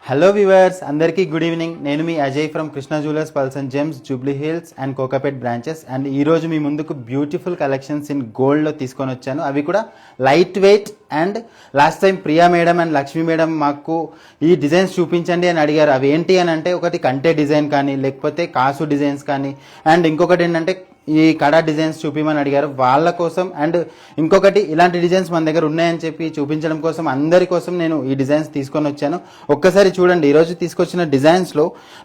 Hello viewers, అందరికీ good evening. నేను మీ Ajay from Krishna jewellers pearls and gems, Jubilee Hills and Kokapet branches. And ఈరోజు మీ ముందుకు బ్యూటిఫుల్ కలెక్షన్స్ ఇన్ గోల్డ్లో తీసుకొని వచ్చాను. అవి కూడా light weight. And last time Priya madam and Lakshmi madam మాకు ఈ డిజైన్స్ చూపించండి అని అడిగారు. అవి ఏంటి అని అంటే, ఒకటి కంటే డిజైన్ కానీ, లేకపోతే కాసు డిజైన్స్ కానీ, అండ్ ఇంకొకటి ఏంటంటే ఈ కడా డిజైన్స్ చూపించమని అడిగారు వాళ్ళ కోసం. అండ్ ఇంకొకటి ఇలాంటి డిజైన్స్ మన దగ్గర ఉన్నాయని చెప్పి చూపించడం కోసం, అందరి కోసం నేను ఈ డిజైన్స్ తీసుకొని వచ్చాను. ఒక్కసారి చూడండి, ఈరోజు తీసుకొచ్చిన డిజైన్స్లో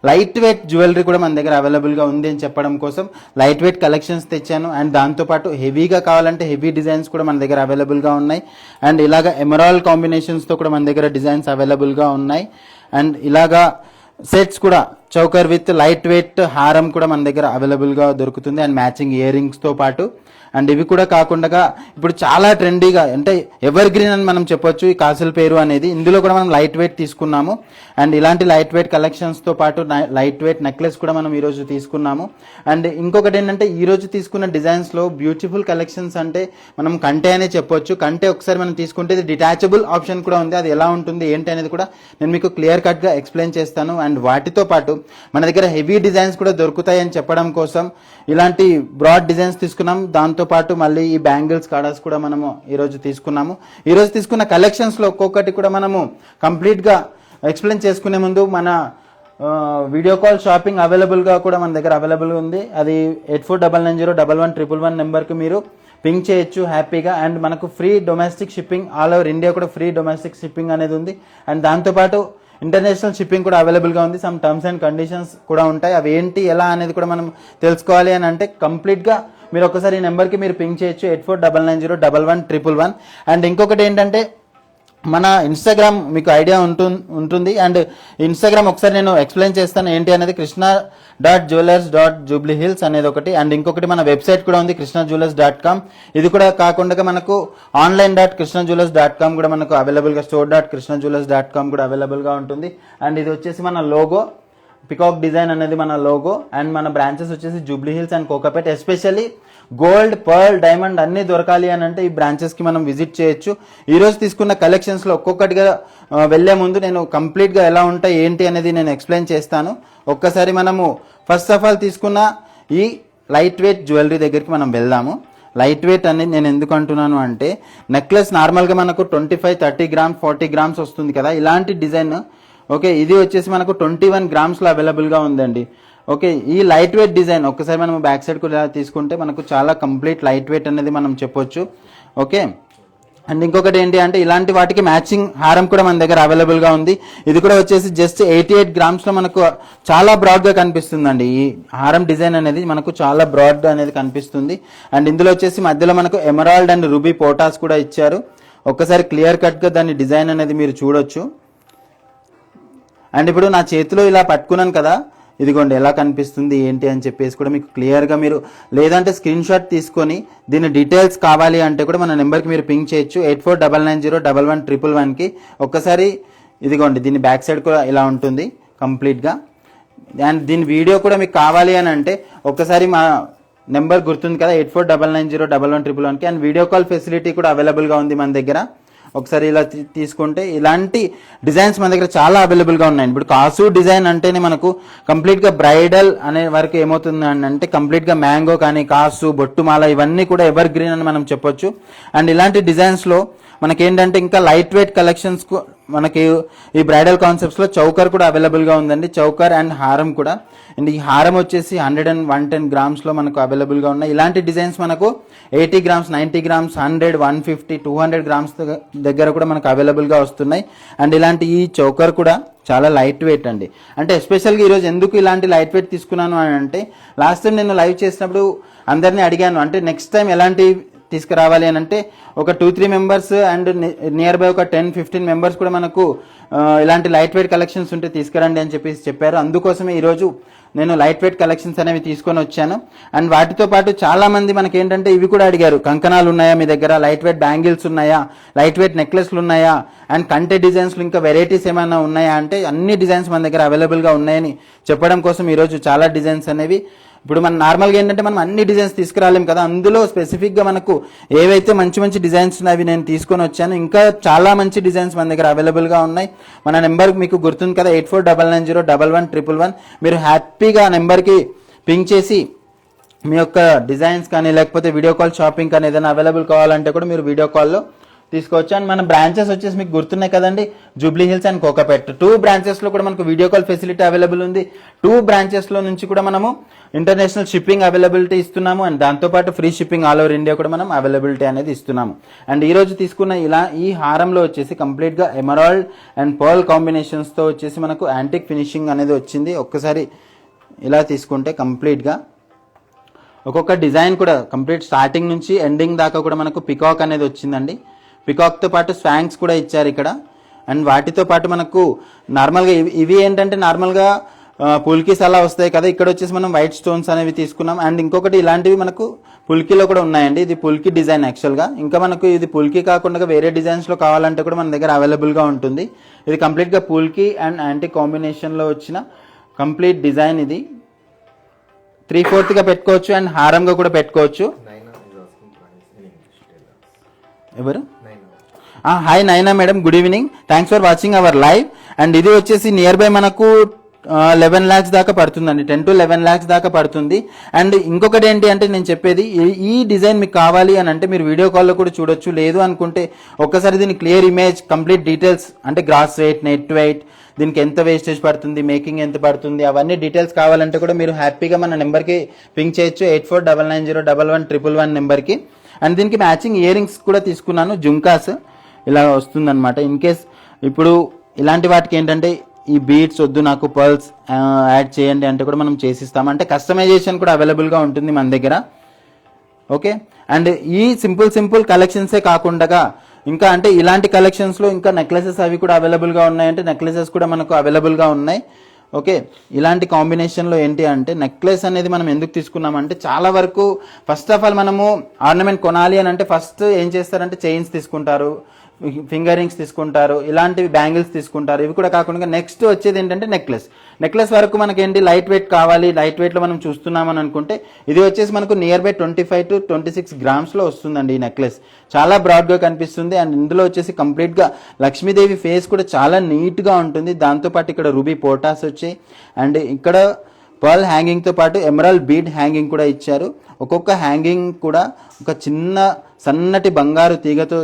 లైట్ వెయిట్ జ్యువెలరీ కూడా మన దగ్గర అవైలబుల్గా ఉంది అని చెప్పడం కోసం లైట్ వెయిట్ కలెక్షన్స్ తెచ్చాను. అండ్ దాంతోపాటు హెవీగా కావాలంటే హెవీ డిజైన్స్ కూడా మన దగ్గర అవైలబుల్గా ఉన్నాయి. అండ్ ఇలాగా ఎమరాల్డ్ కాంబినేషన్స్తో కూడా మన దగ్గర డిజైన్స్ అవైలబుల్గా ఉన్నాయి. అండ్ ఇలాగా సెట్స్ కూడా చౌకర్ విత్ లైట్ వెయిట్ హారం కూడా మన దగ్గర అవైలబుల్గా దొరుకుతుంది. అండ్ మ్యాచింగ్ ఇయర్ రింగ్స్తో పాటు. అండ్ ఇవి కూడా కాకుండా ఇప్పుడు చాలా ట్రెండీగా, అంటే ఎవర్ గ్రీన్ అని మనం చెప్పొచ్చు ఈ కాసుల పేరు అనేది. ఇందులో కూడా మనం లైట్ వెయిట్ తీసుకున్నాము. అండ్ ఇలాంటి లైట్ వెయిట్ కలెక్షన్స్తో పాటు లైట్ వెయిట్ నెక్లెస్ కూడా మనం ఈరోజు తీసుకున్నాము. అండ్ ఇంకొకటి ఏంటంటే, ఈరోజు తీసుకున్న డిజైన్స్లో బ్యూటిఫుల్ కలెక్షన్స్ అంటే మనం కంటే అనే చెప్పొచ్చు. కంటే ఒకసారి మనం తీసుకుంటే ఇది డిటాచబుల్ ఆప్షన్ కూడా ఉంది. అది ఎలా ఉంటుంది ఏంటి అనేది కూడా నేను మీకు క్లియర్ కట్గా ఎక్స్ప్లెయిన్ చేస్తాను. అండ్ వాటితో పాటు మన దగ్గర హెవీ డిజైన్స్ కూడా దొరుకుతాయి అని చెప్పడం కోసం ఇలాంటి బ్రాడ్ డిజైన్స్ తీసుకున్నాం. దాంతోపాటు మళ్ళీ ఈ బ్యాంగిల్స్ కార్డర్స్ కూడా మనము ఈరోజు తీసుకున్నాము. ఈరోజు తీసుకున్న కలెక్షన్స్లో ఒక్కొక్కటి కూడా మనము కంప్లీట్గా ఎక్స్ప్లెయిన్ చేసుకునే ముందు మన వీడియో కాల్ షాపింగ్ అవైలబుల్గా కూడా మన దగ్గర అవైలబుల్గా ఉంది. అది 8499011111 నెంబర్కి మీరు పింక్ చేయొచ్చు హ్యాపీగా. అండ్ మనకు free domestic shipping, all over India కూడా ఫ్రీ డొమెస్టిక్ షిప్పింగ్ అనేది ఉంది. అండ్ దాంతోపాటు ఇంటర్నేషనల్ షిప్పింగ్ కూడా అవైలబుల్గా ఉంది. సమ్ టర్మ్స్ అండ్ కండిషన్స్ కూడా ఉంటాయి. అవి ఏంటి ఎలా అనేది కూడా మనం తెలుసుకోవాలి అని అంటే కంప్లీట్గా మీరు ఒకసారి ఈ నెంబర్కి మీరు పింక్ చేయొచ్చు 8499011111. అండ్ ఇంకొకటి ఏంటంటే, మన ఇన్స్టాగ్రామ్ మీకు ఐడియా ఉంటుంది. అండ్ ఇన్స్టాగ్రామ్ ఒకసారి నేను ఎక్స్ప్లెయిన్ చేస్తాను ఏంటి అనేది. krishna.jewelers.jubileehills అనేది ఒకటి. అండ్ ఇంకొకటి మన వెబ్సైట్ కూడా ఉంది krishnajewelers.com. ఇది కూడా కాకుండా మనకు online.krishnajewelers.com కూడా మనకు అవైలబుల్గా, store.krishnajewelers.com కూడా అవైలబుల్గా ఉంటుంది. అండ్ ఇది వచ్చేసి మన లోగో, పికాక్ డిజైన్ అనేది మన లోగో. అండ్ మన బ్రాంచెస్ వచ్చేసి Jubilee Hills and Kokapet. Especially gold, pearl, diamond అన్నీ దొరకాలి అని అంటే ఈ బ్రాంచెస్కి మనం విజిట్ చేయొచ్చు. ఈరోజు తీసుకున్న కలెక్షన్స్లో ఒక్కొక్కటిగా వెళ్లే ముందు నేను కంప్లీట్గా ఎలా ఉంటాయి ఏంటి అనేది నేను ఎక్స్ప్లెయిన్ చేస్తాను. ఒక్కసారి మనము ఫస్ట్ ఆఫ్ ఆల్ తీసుకున్న ఈ లైట్ వెయిట్ జ్యువెలరీ దగ్గరికి మనం వెళ్దాము. లైట్ వెయిట్ అనేది నేను ఎందుకు అంటున్నాను అంటే, నెక్లెస్ నార్మల్గా మనకు 25, 30 గ్రామ్స్, 40 గ్రామ్స్ వస్తుంది కదా, ఇలాంటి డిజైన్ ఓకే ఇది వచ్చేసి మనకు 21 గ్రామ్స్లో అవైలబుల్గా ఉందండి. ఓకే, ఈ లైట్ వెయిట్ డిజైన్ ఒక్కసారి మనం బ్యాక్ సైడ్ కూడా తీసుకుంటే మనకు చాలా కంప్లీట్ లైట్ వెయిట్ అనేది మనం చెప్పొచ్చు. ఓకే, అండ్ ఇంకొకటి ఏంటి అంటే, ఇలాంటి వాటికి మ్యాచింగ్ హారం కూడా మన దగ్గర అవైలబుల్గా ఉంది. ఇది కూడా వచ్చేసి జస్ట్ 88 గ్రామ్స్లో మనకు చాలా బ్రాడ్గా కనిపిస్తుందండి. ఈ హారం డిజైన్ అనేది మనకు చాలా బ్రాడ్ అనేది కనిపిస్తుంది. అండ్ ఇందులో వచ్చేసి మధ్యలో మనకు ఎమరాల్డ్ అండ్ రూబీ పోటాస్ కూడా ఇచ్చారు. ఒక్కసారి క్లియర్ కట్గా దాని డిజైన్ అనేది మీరు చూడొచ్చు. అండ్ ఇప్పుడు నా చేతిలో ఇలా పట్టుకున్నాను కదా, ఇదిగోండి ఎలా కనిపిస్తుంది ఏంటి అని చెప్పేసి కూడా మీకు క్లియర్గా, మీరు లేదంటే స్క్రీన్ షాట్ తీసుకొని దీని డీటెయిల్స్ కావాలి అంటే కూడా మన నెంబర్కి మీరు పింక్ చేయొచ్చు 8499011111కి. ఒక్కసారి ఇదిగోండి దీని బ్యాక్ సైడ్ కూడా ఇలా ఉంటుంది కంప్లీట్గా. అండ్ దీని వీడియో కూడా మీకు కావాలి అని అంటే ఒక్కసారి మా నెంబర్ గుర్తుంది కదా 8499011111కి. అండ్ వీడియో కాల్ ఫెసిలిటీ కూడా అవైలబుల్గా ఉంది మన దగ్గర. ఒకసారి ఇలా తీసుకుంటే ఇలాంటి డిజైన్స్ మన దగ్గర చాలా అవైలబుల్గా ఉన్నాయి. ఇప్పుడు కాసు డిజైన్ అంటేనే మనకు కంప్లీట్గా బ్రైడల్ అనే వరకు ఏమవుతుంది అంటే కంప్లీట్గా మ్యాంగో కానీ, కాసు, బొట్టుమాల ఇవన్నీ కూడా ఎవర్ గ్రీన్ అని మనం చెప్పొచ్చు. అండ్ ఇలాంటి డిజైన్స్లో మనకేంటంటే ఇంకా లైట్ వెయిట్ కలెక్షన్స్ మనకి ఈ బ్రైడల్ కాన్సెప్ట్స్లో చౌకర్ కూడా అవైలబుల్గా ఉందండి. చౌకర్ అండ్ హారం కూడా. అండ్ ఈ హారం వచ్చేసి 100 and 110 గ్రామ్స్లో మనకు అవైలబుల్గా ఉన్నాయి. ఇలాంటి డిజైన్స్ మనకు 80 గ్రామ్స్, 90 గ్రామ్స్, 100, 150, 200 గ్రామ్స్ దగ్గర కూడా మనకు అవైలబుల్గా వస్తున్నాయి. అండ్ ఇలాంటి ఈ చౌకర్ కూడా చాలా లైట్ వెయిట్ అండి. అంటే ఎస్పెషల్గా ఈరోజు ఎందుకు ఇలాంటి లైట్ వెయిట్ తీసుకున్నాను అని అంటే, లాస్ట్ టైం నేను లైవ్ చేసినప్పుడు అందరినీ అడిగాను, అంటే నెక్స్ట్ టైం ఎలాంటి తీసుకురావాలి అని అంటే ఒక 2-3 మెంబర్స్ అండ్ నియర్ బై ఒక 10-15 మెంబర్స్ కూడా మనకు ఇలాంటి లైట్ వెయిట్ కలెక్షన్స్ ఉంటే తీసుకురండి అని చెప్పేసి చెప్పారు. అందుకోసమే ఈరోజు నేను లైట్ వెయిట్ కలెక్షన్స్ అనేవి తీసుకొని వచ్చాను. అండ్ వాటితో పాటు చాలా మంది మనకి ఏంటంటే ఇవి కూడా అడిగారు, కంకణాలు ఉన్నాయా మీ దగ్గర, లైట్ వెయిట్ బ్యాంగిల్స్ ఉన్నాయా, లైట్ వెయిట్ నెక్లెస్లు ఉన్నాయా, అండ్ కంటే డిజైన్స్లో ఇంకా వెరైటీస్ ఏమైనా ఉన్నాయా అంటే అన్ని డిజైన్స్ మన దగ్గర అవైలబుల్గా ఉన్నాయని చెప్పడం కోసం ఈరోజు చాలా డిజైన్స్ అనేవి ఇప్పుడు మనం నార్మల్గా ఏంటంటే మనం అన్ని డిజైన్స్ తీసుకురాలేం కదా, అందులో స్పెసిఫిక్గా మనకు ఏవైతే మంచి మంచి డిజైన్స్ ఉన్నాయి అవి నేను తీసుకొని వచ్చాను. ఇంకా చాలా మంచి డిజైన్స్ మన దగ్గర అవైలబుల్గా ఉన్నాయి. మన నెంబర్ మీకు గుర్తుంది కదా, 8499011111. మీరు హ్యాపీగా ఆ నెంబర్కి పింక్ చేసి మీ యొక్క డిజైన్స్ కానీ లేకపోతే వీడియో కాల్ షాపింగ్ కానీ ఏదైనా అవైలబుల్ కావాలంటే కూడా మీరు వీడియో కాల్లో తీసుకోవచ్చు. అండ్ మన బ్రాంచెస్ వచ్చేసి మీకు గుర్తున్నాయి కదండి, జూబ్లీ హిల్స్ అండ్ కోకాపేట్. 2 బ్రాంచెస్లో కూడా మనకు వీడియో కాల్ ఫెసిలిటీ అవైలబుల్ ఉంది. 2 బ్రాంచెస్లో నుంచి కూడా మనము ఇంటర్నేషనల్ షిప్పింగ్ అవైలబిలిటీ ఇస్తున్నాము. అండ్ దాంతోపాటు free shipping all over India కూడా మనం అవైలబిలిటీ అనేది ఇస్తున్నాము. అండ్ ఈ రోజు తీసుకున్న ఈ హారంలో వచ్చేసి కంప్లీట్గా ఎమరాల్డ్ అండ్ పర్ల్ కాంబినేషన్స్తో వచ్చేసి మనకు యాంటిక్ ఫినిషింగ్ అనేది వచ్చింది. ఒక్కసారి ఇలా తీసుకుంటే కంప్లీట్గా ఒక్కొక్క డిజైన్ కూడా కంప్లీట్ స్టార్టింగ్ నుంచి ఎండింగ్ దాకా కూడా మనకు పికాక్ అనేది వచ్చిందండి. పికాక్తో పాటు స్వాంగ్స్ కూడా ఇచ్చారు ఇక్కడ. అండ్ వాటితో పాటు మనకు నార్మల్గా ఇవి ఏంటంటే నార్మల్గా పుల్కీస్ అలా వస్తాయి కదా, ఇక్కడ వచ్చేసి మనం వైట్ స్టోన్స్ అనేవి తీసుకున్నాం. అండ్ ఇంకొకటి ఇలాంటివి మనకు పుల్కీలో కూడా ఉన్నాయండి. ఇది పుల్కీ డిజైన్ యాక్చువల్గా. ఇంకా మనకు ఇది పుల్కీ కాకుండా వేరే డిజైన్స్లో కావాలంటే కూడా మన దగ్గర అవైలబుల్గా ఉంటుంది. ఇది కంప్లీట్గా పుల్కీ అండ్ యాంటీ కాంబినేషన్లో వచ్చిన కంప్లీట్ డిజైన్. ఇది 3/4గా పెట్టుకోవచ్చు అండ్ హారంగా కూడా పెట్టుకోవచ్చు. ఎవరు? హాయ్ నైనా madam, good evening, thanks for watching our live. And ఇది వచ్చేసి నియర్ బై మనకు 11 lakhs దాకా పడుతుందండి, 10 to 11 lakhs దాకా పడుతుంది. అండ్ ఇంకొకటి ఏంటి అంటే నేను చెప్పేది, ఈ డిజైన్ మీకు కావాలి అని అంటే మీరు వీడియో కాల్లో కూడా చూడొచ్చు. లేదు అనుకుంటే ఒక్కసారి దీని క్లియర్ ఇమేజ్ కంప్లీట్ డీటెయిల్స్ అంటే గ్రాస్ వెయిట్, నెట్ వెయిట్, దీనికి ఎంత వేస్టేజ్ పడుతుంది, మేకింగ్ ఎంత పడుతుంది, అవన్నీ డీటెయిల్స్ కావాలంటే కూడా మీరు హ్యాపీగా మన నెంబర్కి పింక్ చేయొచ్చు, 8499011111 నెంబర్కి. అండ్ దీనికి మ్యాచింగ్ ఇయర్ రింగ్స్ కూడా తీసుకున్నాను, జుంకాస్ ఇలా వస్తుందన్నమాట. ఇన్ కేస్ ఇప్పుడు ఇలాంటి వాటికి ఏంటంటే ఈ బీడ్స్ వద్దు నాకు పర్ల్స్ యాడ్ చేయండి అంటే కూడా మనం చేసిస్తాం. అంటే కస్టమైజేషన్ కూడా అవైలబుల్గా ఉంటుంది మన దగ్గర. ఓకే, అండ్ ఈ సింపుల్ కలెక్షన్సే కాకుండా ఇంకా అంటే ఇలాంటి కలెక్షన్స్లో ఇంకా నెక్లెసెస్ అవి కూడా అవైలబుల్గా ఉన్నాయంటే నెక్లెసెస్ కూడా మనకు అవైలబుల్గా ఉన్నాయి. ఓకే, ఇలాంటి కాంబినేషన్లో ఏంటి అంటే నెక్లెస్ అనేది మనం ఎందుకు తీసుకున్నామంటే చాలా వరకు ఫస్ట్ ఆఫ్ ఆల్ మనము ఆర్నమెంట్ కొనాలి అని అంటే ఫస్ట్ ఏం చేస్తారంటే చైన్స్ తీసుకుంటారు, ఫింగర్ రింగ్స్ తీసుకుంటారు, ఇలాంటివి బ్యాంగిల్స్ తీసుకుంటారు. ఇవి కూడా కాకుండా నెక్స్ట్ వచ్చేది ఏంటంటే నెక్లెస్ వరకు మనకేంటి లైట్ వెయిట్ కావాలి, లైట్ వెయిట్లో మనం చూస్తున్నామని అనుకుంటే ఇది వచ్చేసి మనకు నియర్ బై 25 to 26 grams వస్తుందండి. ఈ నెక్లెస్ చాలా బ్రాడ్గా కనిపిస్తుంది. అండ్ ఇందులో వచ్చేసి కంప్లీట్గా లక్ష్మీదేవి ఫేస్ కూడా చాలా నీట్గా ఉంటుంది. దాంతోపాటు ఇక్కడ రూబీ పోటాస్ వచ్చాయి అండ్ ఇక్కడ పర్ల్ హ్యాంగింగ్తో పాటు ఎమరాల్డ్ బీడ్ హ్యాంగింగ్ కూడా ఇచ్చారు. ఒక్కొక్క హ్యాంగింగ్ కూడా ఒక చిన్న సన్నటి బంగారు తీగతో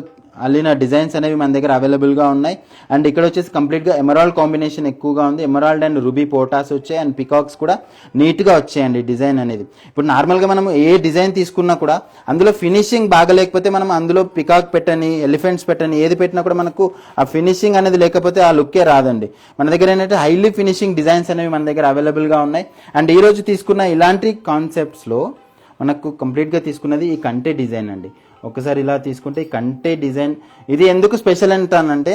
అల్లిన డిజైన్స్ అనేవి మన దగ్గర అవైలబుల్గా ఉన్నాయి. అండ్ ఇక్కడ వచ్చేసి కంప్లీట్గా ఎమరాల్డ్ కాంబినేషన్ ఎక్కువగా ఉంది. ఎమరాల్డ్ అండ్ రూబీ పోటాస్ వచ్చాయి అండ్ పికాక్స్ కూడా నీట్గా వచ్చాయండి డిజైన్ అనేది. ఇప్పుడు నార్మల్గా మనం ఏ డిజైన్ తీసుకున్నా కూడా అందులో ఫినిషింగ్ బాగలేకపోతే మనం అందులో పికాక్ పెట్టని, ఎలిఫెంట్స్ పెట్టని, ఏది పెట్టినా కూడా మనకు ఆ ఫినిషింగ్ అనేది లేకపోతే ఆ లుక్కే రాదండి. మన దగ్గర ఏంటంటే హైలీ ఫినిషింగ్ డిజైన్స్ అనేవి మన దగ్గర అవైలబుల్గా ఉన్నాయి. అండ్ ఈరోజు తీసుకున్న ఇలాంటి కాన్సెప్ట్స్లో మనకు కంప్లీట్గా తీసుకున్నది ఈ కంటే డిజైన్ అండి. ఒకసారి ఇలా తీసుకుంటే ఈ కంటే డిజైన్ ఇది ఎందుకు స్పెషల్ అంటానంటే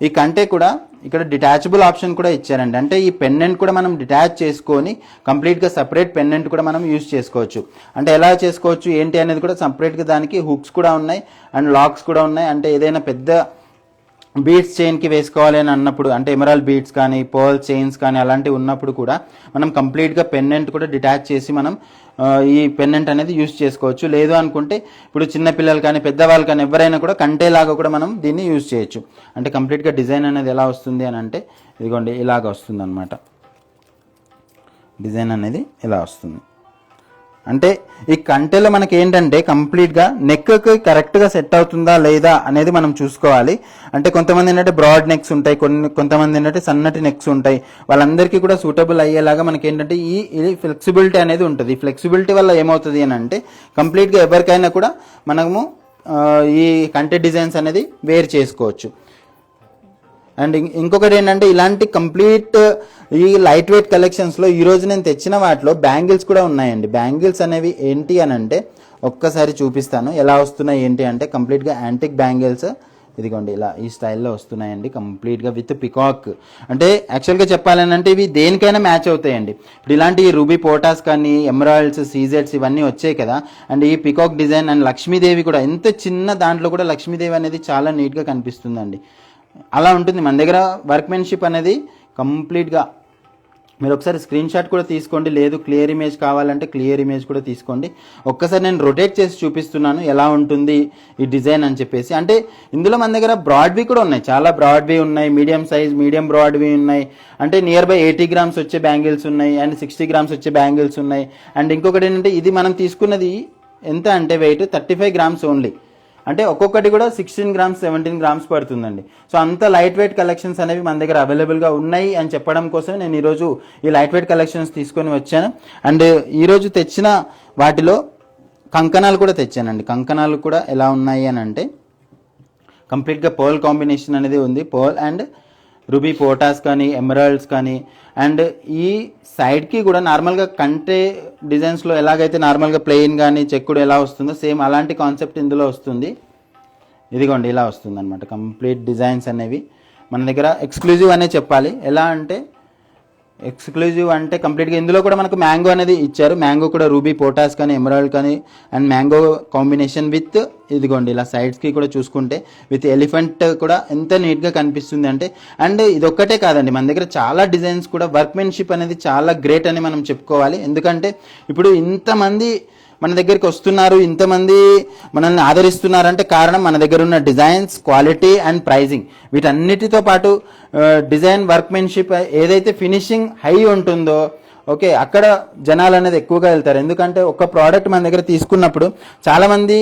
ఈ కంటే కూడా ఇక్కడ డిటాచబుల్ ఆప్షన్ కూడా ఇచ్చారండి. అంటే ఈ పెండెంట్ కూడా మనం డిటాచ్ చేసుకొని కంప్లీట్గా సపరేట్ పెండెంట్ కూడా మనం యూజ్ చేసుకోవచ్చు. అంటే ఎలా చేసుకోవచ్చు ఏంటి అనేది కూడా సపరేట్గా దానికి హుక్స్ కూడా ఉన్నాయి అండ్ లాక్స్ కూడా ఉన్నాయి. అంటే ఏదైనా పెద్ద బీడ్స్ చైన్కి వేసుకోవాలి అని అన్నప్పుడు అంటే ఎమరాల్డ్ బీడ్స్ కానీ పర్ల్ చైన్స్ కానీ అలాంటివి ఉన్నప్పుడు కూడా మనం కంప్లీట్గా పెండెంట్ కూడా డిటాచ్ చేసి మనం ఈ పెండెంట్ అనేది యూజ్ చేసుకోవచ్చు. లేదు అనుకుంటే ఇప్పుడు చిన్నపిల్లలు కానీ పెద్దవాళ్ళు కానీ ఎవరైనా కూడా కంటేలాగా కూడా మనం దీన్ని యూజ్ చేయొచ్చు. అంటే కంప్లీట్గా డిజైన్ అనేది ఎలా వస్తుంది అని అంటే ఇదిగోండి ఇలాగ వస్తుంది అనమాట. డిజైన్ అనేది ఇలా వస్తుంది. అంటే ఈ కంటెలో మనకి ఏంటంటే కంప్లీట్గా నెక్కి కరెక్ట్గా సెట్ అవుతుందా లేదా అనేది మనం చూసుకోవాలి. అంటే కొంతమంది ఏంటంటే బ్రాడ్ నెక్స్ ఉంటాయి, కొంతమంది ఏంటంటే సన్నటి నెక్స్ ఉంటాయి. వాళ్ళందరికీ కూడా సూటబుల్ అయ్యేలాగా మనకి ఏంటంటే ఈ ఫ్లెక్సిబిలిటీ అనేది ఉంటుంది. ఈ ఫ్లెక్సిబిలిటీ వల్ల ఏమవుతుంది అని అంటే కంప్లీట్గా ఎవరికైనా కూడా మనము ఈ కంటె డిజైన్స్ అనేది వేర్ చేసుకోవచ్చు. అండ్ ఇంకొకటి ఏంటంటే ఇలాంటి కంప్లీట్ ఈ లైట్ వెయిట్ కలెక్షన్స్లో ఈరోజు నేను తెచ్చిన వాటిలో బ్యాంగిల్స్ కూడా ఉన్నాయండి. బ్యాంగిల్స్ అనేవి ఏంటి అని అంటే ఒక్కసారి చూపిస్తాను ఎలా వస్తున్నాయి ఏంటి అంటే కంప్లీట్గా యాంటిక్ బ్యాంగిల్స్ ఇదిగోండి ఇలా ఈ స్టైల్లో వస్తున్నాయండి కంప్లీట్గా విత్ పికాక్. అంటే యాక్చువల్గా చెప్పాలని అంటే ఇవి దేనికైనా మ్యాచ్ అవుతాయండి. ఇప్పుడు ఇలాంటి రూబీ పోటాస్ కానీ ఎమరాల్డ్స్ సీజెడ్స్ ఇవన్నీ వచ్చాయి కదా. అండ్ ఈ పికాక్ డిజైన్ అండ్ లక్ష్మీదేవి కూడా ఎంత చిన్న దాంట్లో కూడా లక్ష్మీదేవి అనేది చాలా నీట్గా కనిపిస్తుందండి. అలా ఉంటుంది మన దగ్గర వర్క్మెన్షిప్ అనేది కంప్లీట్గా మీరు ఒకసారి స్క్రీన్ షాట్ కూడా తీసుకోండి, లేదు క్లియర్ ఇమేజ్ కావాలంటే క్లియర్ ఇమేజ్ కూడా తీసుకోండి. ఒక్కసారి నేను రొటేట్ చేసి చూపిస్తున్నాను ఎలా ఉంటుంది ఈ డిజైన్ అని చెప్పేసి. అంటే ఇందులో మన దగ్గర బ్రాడ్వి కూడా ఉన్నాయి, చాలా బ్రాడ్వి ఉన్నాయి, మీడియం సైజ్ మీడియం బ్రాడ్వి ఉన్నాయి, అంటే నియర్ బై 80 గ్రామ్స్ వచ్చే బ్యాంగిల్స్ ఉన్నాయి అండ్ 60 గ్రామ్స్ వచ్చే బ్యాంగిల్స్ ఉన్నాయి. అండ్ ఇంకొకటి ఏంటంటే ఇది మనం తీసుకున్నది ఎంత అంటే వెయిట్ 35 గ్రామ్స్ ఓన్లీ, అంటే ఒక్కొక్కటి కూడా 16 గ్రామ్స్ 17 గ్రామ్స్ పడుతుందండి. సో అంత లైట్ వెయిట్ కలెక్షన్స్ అనేవి మన దగ్గర అవైలబుల్గా ఉన్నాయి అని చెప్పడం కోసం నేను ఈరోజు ఈ లైట్ వెయిట్ కలెక్షన్స్ తీసుకొని వచ్చాను. అండ్ ఈరోజు తెచ్చిన వాటిలో కంకణాలు కూడా తెచ్చానండి. కంకణాలు కూడా ఎలా ఉన్నాయి అని అంటే కంప్లీట్గా పర్ల్ కాంబినేషన్ అనేది ఉంది, పర్ల్ అండ్ రూబీ పోటాస్ కానీ ఎమరాల్డ్స్ కానీ. అండ్ ఈ సైడ్కి కూడా నార్మల్గా కంటే డిజైన్స్లో ఎలాగైతే నార్మల్గా ప్లెయిన్ కానీ చెక్కుడు ఎలా వస్తుందో సేమ్ అలాంటి కాన్సెప్ట్ ఇందులో వస్తుంది. ఇదిగోండి ఇలా వస్తుంది అనమాట. కంప్లీట్ డిజైన్స్ అనేవి మన దగ్గర ఎక్స్క్లూజివ్ అనే చెప్పాలి. ఎలా అంటే ఎక్స్క్లూజివ్ అంటే కంప్లీట్గా ఇందులో కూడా మనకు మ్యాంగో అనేది ఇచ్చారు. మ్యాంగో కూడా రూబీ పోటాస్ కానీ ఎమరాల్డ్ కానీ అండ్ మ్యాంగో కాంబినేషన్ విత్ ఇదిగోండి ఇలా సైడ్స్కి కూడా చూసుకుంటే విత్ ఎలిఫెంట్ కూడా ఎంత నీట్గా కనిపిస్తుంది అంటే. అండ్ ఇదొక్కటే కాదండి, మన దగ్గర చాలా డిజైన్స్ కూడా వర్క్మెన్షిప్ అనేది చాలా గ్రేట్ అని మనం చెప్పుకోవాలి. ఎందుకంటే ఇప్పుడు ఇంతమంది మన దగ్గరికి వస్తున్నారు, ఇంతమంది మనల్ని ఆదరిస్తున్నారంటే కారణం మన దగ్గర ఉన్న డిజైన్స్, క్వాలిటీ అండ్ ప్రైజింగ్. వీటన్నిటితో పాటు డిజైన్ వర్క్మెన్షిప్ ఏదైతే ఫినిషింగ్ హై ఉంటుందో ఓకే అక్కడ జనాలు అనేది ఎక్కువగా వెళ్తారు. ఎందుకంటే ఒక ప్రోడక్ట్ మన దగ్గర తీసుకున్నప్పుడు చాలామంది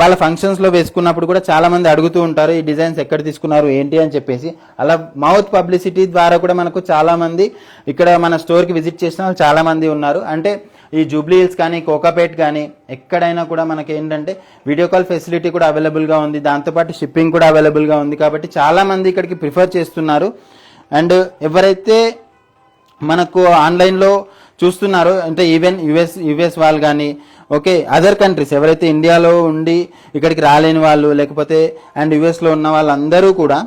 వాళ్ళ ఫంక్షన్స్లో వేసుకున్నప్పుడు కూడా చాలామంది అడుగుతూ ఉంటారు ఈ డిజైన్స్ ఎక్కడ తీసుకున్నారు ఏంటి అని చెప్పేసి. అలా మౌత్ పబ్లిసిటీ ద్వారా కూడా మనకు చాలామంది ఇక్కడ మన స్టోర్కి విజిట్ చేసిన వాళ్ళు చాలామంది ఉన్నారు. అంటే ఈ జూబ్లీ హిల్స్ కానీ కోకాపేట్ కానీ ఎక్కడైనా కూడా మనకి ఏంటంటే వీడియో కాల్ ఫెసిలిటీ కూడా అవైలబుల్గా ఉంది, దాంతోపాటు షిప్పింగ్ కూడా అవైలబుల్గా ఉంది. కాబట్టి చాలామంది ఇక్కడికి ప్రిఫర్ చేస్తున్నారు. అండ్ ఎవరైతే మనకు ఆన్లైన్లో చూస్తున్నారు అంటే ఈవెన్ యుఎస్ వాళ్ళు కానీ ఓకే అదర్ కంట్రీస్ ఎవరైతే ఇండియాలో ఉండి ఇక్కడికి రాలేని వాళ్ళు లేకపోతే అండ్ యుఎస్లో ఉన్న వాళ్ళందరూ కూడా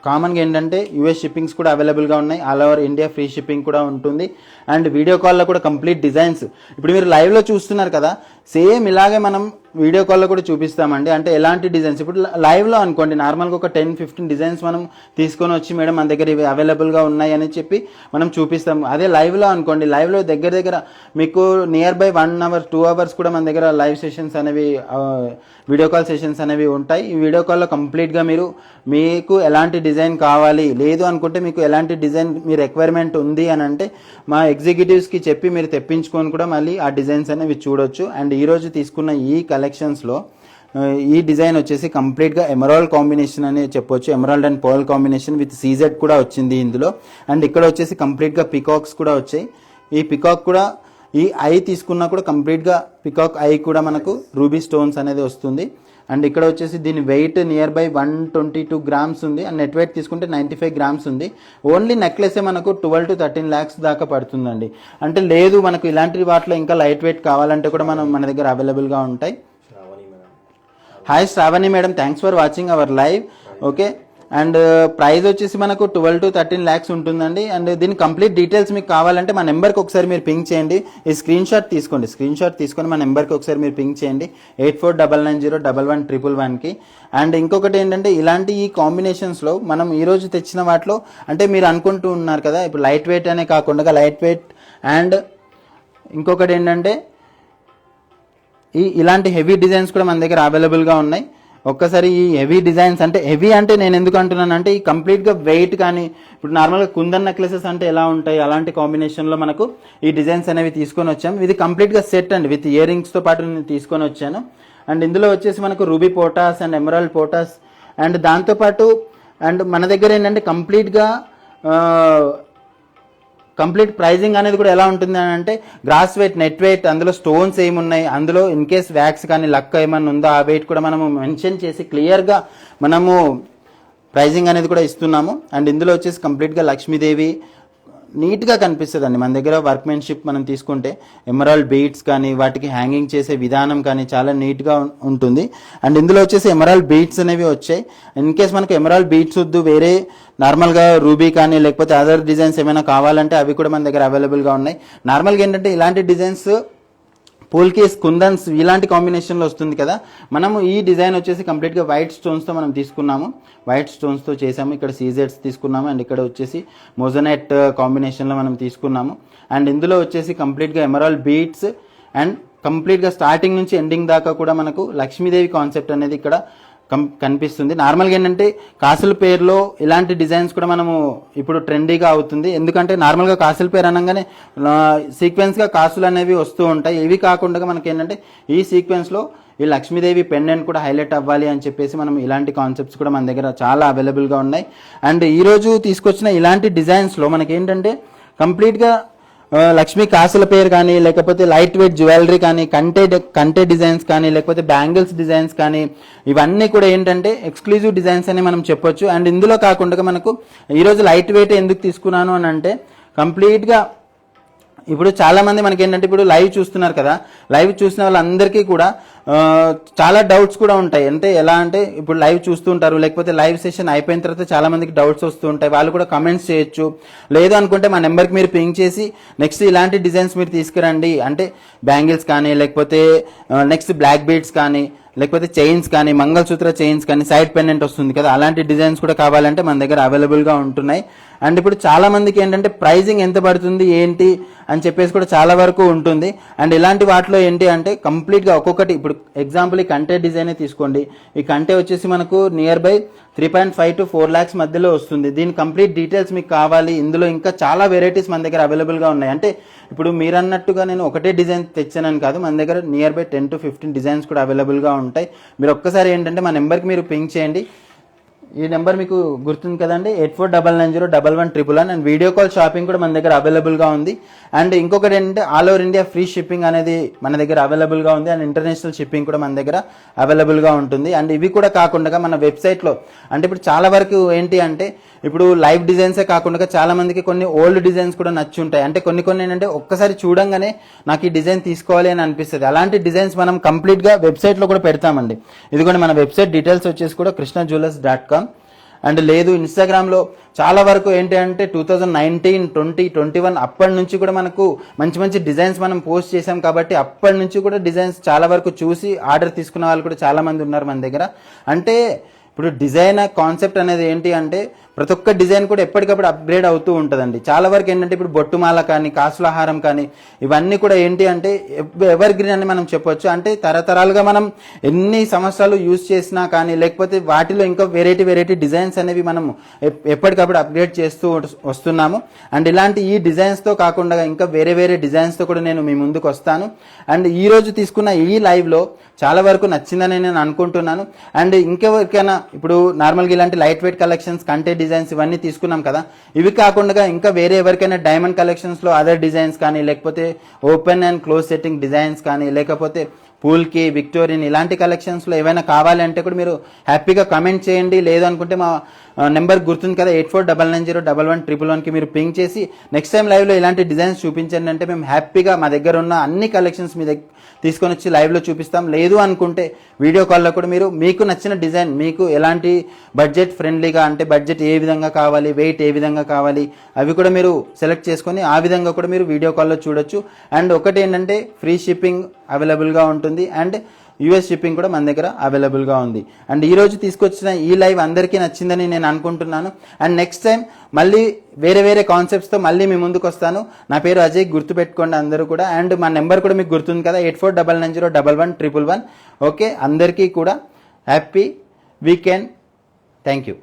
కామన్గా ఏంటంటే యూఎస్ షిప్పింగ్స్ కూడా అవైలబుల్గా ఉన్నాయి, all over India free shipping కూడా ఉంటుంది. అండ్ వీడియో కాల్లో కూడా కంప్లీట్ డిజైన్స్ ఇప్పుడు మీరు లైవ్లో చూస్తున్నారు కదా, సేమ్ ఇలాగే మనం వీడియో కాల్లో కూడా చూపిస్తామండి. అంటే ఎలాంటి డిజైన్స్ ఇప్పుడు లైవ్లో అనుకోండి నార్మల్గా ఒక 10-15 డిజైన్స్ మనం తీసుకొని వచ్చి మేడం మన దగ్గర ఇవి అవైలబుల్గా ఉన్నాయి అని చెప్పి మనం చూపిస్తాం. అదే లైవ్లో అనుకోండి, లైవ్లో దగ్గర మీకు నియర్ బై 1 అవర్ 2 అవర్స్ కూడా మన దగ్గర లైవ్ సెషన్స్ అనేవి వీడియో కాల్ సెషన్స్ అనేవి ఉంటాయి. ఈ వీడియో కాల్లో కంప్లీట్గా మీకు ఎలాంటి డిజైన్ కావాలి లేదు అనుకుంటే మీకు ఎలాంటి డిజైన్ మీ రిక్వైర్మెంట్ ఉంది అని అంటే మా ఎగ్జిక్యూటివ్స్కి చెప్పి మీరు తెప్పించుకొని కూడా మళ్ళీ ఆ డిజైన్స్ అనేవి చూడొచ్చు. అండ్ ఈరోజు తీసుకున్న ఈ కలెక్షన్స్లో ఈ డిజైన్ వచ్చేసి కంప్లీట్గా ఎమరాల్డ్ కాంబినేషన్ అని చెప్పొచ్చు. Emerald and pearl combination with CZ కూడా వచ్చింది ఇందులో. అండ్ ఇక్కడ వచ్చేసి కంప్లీట్గా పికాక్స్ కూడా వచ్చాయి. ఈ పికాక్ కూడా ఈ ఐ తీసుకున్నా కూడా కంప్లీట్గా పికాక్ ఐ కూడా మనకు రూబీ స్టోన్స్ అనేది వస్తుంది. అండ్ ఇక్కడ వచ్చేసి దీని వెయిట్ నియర్ బై 122 గ్రామ్స్ ఉంది. అండ్ నెట్ వెయిట్ తీసుకుంటే 95 గ్రామ్స్ ఉంది. ఓన్లీ నెక్లెసే మనకు 12 to 13 lakhs దాకా పడుతుందండి. అంటే లేదు మనకు ఇలాంటి వాటిలో ఇంకా లైట్ వెయిట్ కావాలంటే కూడా మన దగ్గర అవైలబుల్గా ఉంటాయి. Hi Shravani madam, thanks for watching our live. Okay and price వచ్చేసి మనకు 12 to 13 lakhs ఉంటుందండి. అండ్ దీని కంప్లీట్ డీటెయిల్స్ మీకు కావాలంటే మా నెంబర్కి ఒకసారి మీరు పింక్ చేయండి. ఈ స్క్రీన్ షాట్ తీసుకోండి, స్క్రీన్ షాట్ తీసుకొని మా నెంబర్కి ఒకసారి మీరు పింక్ చేయండి 8499011111కి. అండ్ ఇంకొకటి ఏంటంటే ఇలాంటి ఈ కాంబినేషన్స్లో మనం ఈరోజు తెచ్చిన వాటిలో అంటే మీరు అనుకుంటూ ఉన్నారు కదా ఇప్పుడు లైట్ వెయిట్ అనే కాకుండా లైట్ వెయిట్ అండ్ ఇంకొకటి ఏంటంటే ఇలాంటి హెవీ డిజైన్స్ కూడా మన దగ్గర అవైలబుల్గా ఉన్నాయి. ఒక్కసారి ఈ హెవీ డిజైన్స్ అంటే హెవీ అంటే నేను ఎందుకు అంటున్నాను అంటే ఈ కంప్లీట్గా వెయిట్ కానీ ఇప్పుడు నార్మల్గా కుందన్ నెక్లెసెస్ అంటే ఎలా ఉంటాయి అలాంటి కాంబినేషన్లో మనకు ఈ డిజైన్స్ అనేవి తీసుకొని వచ్చాము. ఇది కంప్లీట్గా సెట్ అండి విత్ ఇయర్ రింగ్స్తో పాటు నేను తీసుకొని వచ్చాను. అండ్ ఇందులో వచ్చేసి మనకు రూబీ పోటాస్ అండ్ ఎమరాల్డ్ పోటాస్ అండ్ దాంతోపాటు అండ్ మన దగ్గర ఏంటంటే కంప్లీట్ ప్రైజింగ్ అనేది కూడా ఎలా ఉంటుంది అని అంటే గ్రాస్ వెయిట్, నెట్ వెయిట్, అందులో స్టోన్స్ ఏమున్నాయి, అందులో ఇన్ కేస్ వ్యాక్స్ కానీ లక్ ఏమన్నా ఉందో ఆ వెయిట్ కూడా మనము మెన్షన్ చేసి క్లియర్గా మనము ప్రైజింగ్ అనేది కూడా ఇస్తున్నాము. అండ్ ఇందులో వచ్చేసి కంప్లీట్గా లక్ష్మీదేవి నీట్గా కనిపిస్తుంది అండి. మన దగ్గర వర్క్మెన్షిప్ మనం తీసుకుంటే ఎమరాల్డ్ బీడ్స్ కానీ వాటికి హ్యాంగింగ్ చేసే విధానం కానీ చాలా నీట్గా ఉంటుంది. అండ్ ఇందులో వచ్చేసి ఎమరాల్డ్ బీడ్స్ అనేవి వచ్చాయి. ఇన్ కేస్ మనకు ఎమరాల్డ్ బీడ్స్ వద్దు వేరే నార్మల్గా రూబీ కానీ లేకపోతే అదర్ డిజైన్స్ ఏమైనా కావాలంటే అవి కూడా మన దగ్గర అవైలబుల్గా ఉన్నాయి. నార్మల్గా ఏంటంటే ఇలాంటి డిజైన్స్ పూల్కేస్ కుందన్స్ ఇలాంటి కాంబినేషన్లో వస్తుంది కదా. మనము ఈ డిజైన్ వచ్చేసి కంప్లీట్గా వైట్ స్టోన్స్తో మనం తీసుకున్నాము, వైట్ స్టోన్స్తో చేసాము. ఇక్కడ సీజెడ్స్ తీసుకున్నాము అండ్ ఇక్కడ వచ్చేసి మోజనైట్ కాంబినేషన్లో మనం తీసుకున్నాము. అండ్ ఇందులో వచ్చేసి కంప్లీట్గా ఎమరాల్డ్ బీడ్స్ అండ్ కంప్లీట్గా స్టార్టింగ్ నుంచి ఎండింగ్ దాకా కూడా మనకు లక్ష్మీదేవి కాన్సెప్ట్ అనేది ఇక్కడ కనిపిస్తుంది. నార్మల్గా ఏంటంటే కాసుల పేరులో ఇలాంటి డిజైన్స్ కూడా మనము ఇప్పుడు ట్రెండీగా అవుతుంది. ఎందుకంటే నార్మల్గా కాసుల పేరు అనగానే సీక్వెన్స్గా కాసులు అనేవి వస్తూ ఉంటాయి. ఇవి కాకుండా మనకి ఏంటంటే ఈ సీక్వెన్స్లో ఈ లక్ష్మీదేవి పెండెంట్ కూడా హైలైట్ అవ్వాలి అని చెప్పేసి మనం ఇలాంటి కాన్సెప్ట్స్ కూడా మన దగ్గర చాలా అవైలబుల్గా ఉన్నాయి. అండ్ ఈరోజు తీసుకొచ్చిన ఇలాంటి డిజైన్స్లో మనకి ఏంటంటే కంప్లీట్గా లక్ష్మీ కాసుల పేరు కానీ, లేకపోతే లైట్ వెయిట్ జ్యువెలరీ కానీ, కంటే డిజైన్స్ కానీ, లేకపోతే బ్యాంగిల్స్ డిజైన్స్ కానీ, ఇవన్నీ కూడా ఏంటంటే ఎక్స్క్లూజివ్ డిజైన్స్ అని మనం చెప్పొచ్చు. అండ్ ఇందులో కాకుండా మనకు ఈరోజు లైట్ వెయిట్ ఎందుకు తీసుకున్నాను అని అంటే కంప్లీట్గా ఇప్పుడు చాలా మంది మనకి ఏంటంటే ఇప్పుడు లైవ్ చూస్తున్నారు కదా, లైవ్ చూసిన వాళ్ళందరికీ కూడా చాలా డౌట్స్ కూడా ఉంటాయి. అంటే ఎలా అంటే ఇప్పుడు లైవ్ చూస్తుంటారు, లేకపోతే లైవ్ సెషన్ అయిపోయిన తర్వాత చాలా మందికి డౌట్స్ వస్తూ ఉంటాయి. వాళ్ళు కూడా కమెంట్స్ చేయొచ్చు. లేదు అనుకుంటే మా నెంబర్కి మీరు పింక్ చేసి నెక్స్ట్ ఇలాంటి డిజైన్స్ మీరు తీసుకురండి అంటే బ్యాంగిల్స్ కానీ, లేకపోతే నెక్స్ట్ బ్లాక్ బీడ్స్ కానీ, లేకపోతే చైన్స్ కానీ, మంగళసూత్ర చైన్స్ కానీ, సైడ్ పెండెంట్ వస్తుంది కదా, అలాంటి డిజైన్స్ కూడా కావాలంటే మన దగ్గర అవైలబుల్గా ఉంటున్నాయి. అండ్ ఇప్పుడు చాలా మందికి ఏంటంటే ప్రైజింగ్ ఎంత పడుతుంది ఏంటి అని చెప్పేసి కూడా చాలా వరకు ఉంటుంది. అండ్ ఇలాంటి వాటిలో ఏంటి అంటే కంప్లీట్గా ఒక్కొక్కటి ఇప్పుడు ఎగ్జాంపుల్ ఈ కంటే డిజైనే తీసుకోండి. ఈ కంటే వచ్చేసి మనకు నియర్ బై 3.5 to 4 lakhs మధ్యలో వస్తుంది. దీని కంప్లీట్ డీటెయిల్స్ మీకు కావాలి, ఇందులో ఇంకా చాలా వెరైటీస్ మన దగ్గర అవైలబుల్గా ఉన్నాయి. అంటే ఇప్పుడు మీరు అన్నట్టుగా నేను ఒకటే డిజైన్ తెచ్చానని కాదు, మన దగ్గర నియర్ బై 10 to 15 డిజైన్స్ కూడా అవైలబుల్గా ఉంటాయి. మీరు ఒక్కసారి ఏంటంటే మా నెంబర్కి మీరు పింక్ చేయండి. ఈ నెంబర్ మీకు గుర్తుంది కదండి, 8499011111. అండ్ వీడియో కాల్ షాపింగ్ కూడా మన దగ్గర అవైలబుల్గా ఉంది. అండ్ ఇంకొకటి ఏంటంటే all over India free shipping అనేది మన దగ్గర అవైలబుల్గా ఉంది. అండ్ ఇంటర్నేషనల్ షిప్పింగ్ కూడా మన దగ్గర అవైలబుల్గా ఉంటుంది. అండ్ ఇవి కూడా కాకుండా మన వెబ్సైట్లో అంటే ఇప్పుడు చాలా వరకు ఏంటి అంటే ఇప్పుడు లైవ్ డిజైన్సే కాకుండా చాలా మందికి కొన్ని ఓల్డ్ డిజైన్స్ కూడా నచ్చి ఉంటాయి. అంటే కొన్ని ఏంటంటే ఒక్కసారి చూడంగానే నాకు ఈ డిజైన్ తీసుకోవాలి అని అనిపిస్తుంది. అలాంటి డిజైన్స్ మనం కంప్లీట్గా వెబ్సైట్లో కూడా పెడతామండి. ఇదిగోండి మన వెబ్సైట్ డీటెయిల్స్ వచ్చేసి కూడా krishnajewellers.com. అండ్ లేదు ఇన్స్టాగ్రామ్లో చాలా వరకు ఏంటి అంటే 2019, 20, 21 అప్పటి నుంచి కూడా మనకు మంచి మంచి డిజైన్స్ మనం పోస్ట్ చేసాం కాబట్టి అప్పటి నుంచి కూడా డిజైన్స్ చాలా వరకు చూసి ఆర్డర్ తీసుకున్న వాళ్ళు కూడా చాలా మంది ఉన్నారు మన దగ్గర. అంటే ఇప్పుడు డిజైన్ కాన్సెప్ట్ అనేది ఏంటి అంటే ప్రతి ఒక్క డిజైన్ కూడా ఎప్పటికప్పుడు అప్గ్రేడ్ అవుతూ ఉంటుందండి. చాలా వరకు ఏంటంటే ఇప్పుడు బొట్టుమాల కానీ, కాసులహారం కానీ, ఇవన్నీ కూడా ఏంటి అంటే ఎవర్ గ్రీన్ అని మనం చెప్పొచ్చు. అంటే తరతరాలుగా మనం ఎన్ని సంవత్సరాలు యూజ్ చేసినా కానీ, లేకపోతే వాటిలో ఇంకా వెరైటీ డిజైన్స్ అనేవి మనం ఎప్పటికప్పుడు అప్గ్రేడ్ చేస్తూ వస్తున్నాము. అండ్ ఇలాంటి ఈ డిజైన్స్తో కాకుండా ఇంకా వేరే డిజైన్స్తో కూడా నేను మీ ముందుకు వస్తాను. అండ్ ఈ రోజు తీసుకున్న ఈ లైవ్లో చాలా వరకు నచ్చిందని నేను అనుకుంటున్నాను. అండ్ ఇంకెవరికైనా ఇప్పుడు నార్మల్గా ఇలాంటి లైట్ వెయిట్ కలెక్షన్స్, కంటే డిజైన్స్ ఇవన్నీ తీసుకున్నాం కదా, ఇవి కాకుండా ఇంకా వేరే ఎవరికైనా డైమండ్ కలెక్షన్స్లో అదర్ డిజైన్స్ కానీ, లేకపోతే open and close setting designs కానీ, లేకపోతే పూల్కి, విక్టోరియన్ ఇలాంటి కలెక్షన్స్లో ఏవైనా కావాలి అంటే కూడా మీరు హ్యాపీగా కమెంట్ చేయండి. లేదు అనుకుంటే మా నెంబర్ గుర్తుంది కదా 8499011111కి మీరు పింక్ చేసి నెక్స్ట్ టైం లైవ్లో ఇలాంటి డిజైన్స్ చూపించండి అంటే మేము హ్యాపీగా మా దగ్గర ఉన్న అన్ని కలెక్షన్స్ మీ దగ్గర తీసుకొని వచ్చి లైవ్లో చూపిస్తాం. లేదు అనుకుంటే వీడియో కాల్లో కూడా మీరు మీకు నచ్చిన డిజైన్, మీకు ఎలాంటి బడ్జెట్ ఫ్రెండ్లీగా అంటే బడ్జెట్ ఏ విధంగా కావాలి, వెయిట్ ఏ విధంగా కావాలి, అవి కూడా మీరు సెలెక్ట్ చేసుకొని ఆ విధంగా కూడా మీరు వీడియో కాల్లో చూడొచ్చు. అండ్ ఒకటి ఏంటంటే ఫ్రీ షిప్పింగ్ అవైలబుల్గా ఉంటుంది అండ్ యూఎస్ షిప్పింగ్ కూడా మన దగ్గర అవైలబుల్గా ఉంది. అండ్ ఈరోజు తీసుకొచ్చిన ఈ లైవ్ అందరికీ నచ్చిందని నేను అనుకుంటున్నాను. అండ్ నెక్స్ట్ టైం మళ్ళీ వేరే కాన్సెప్ట్స్తో మళ్ళీ మీ ముందుకు వస్తాను. నా పేరు అజయ్, గుర్తుపెట్టుకోండి అందరూ కూడా. అండ్ మా నెంబర్ కూడా మీకు గుర్తుంది కదా 8499011111. ఓకే, అందరికీ కూడా హ్యాపీ వీకెండ్. Thank you.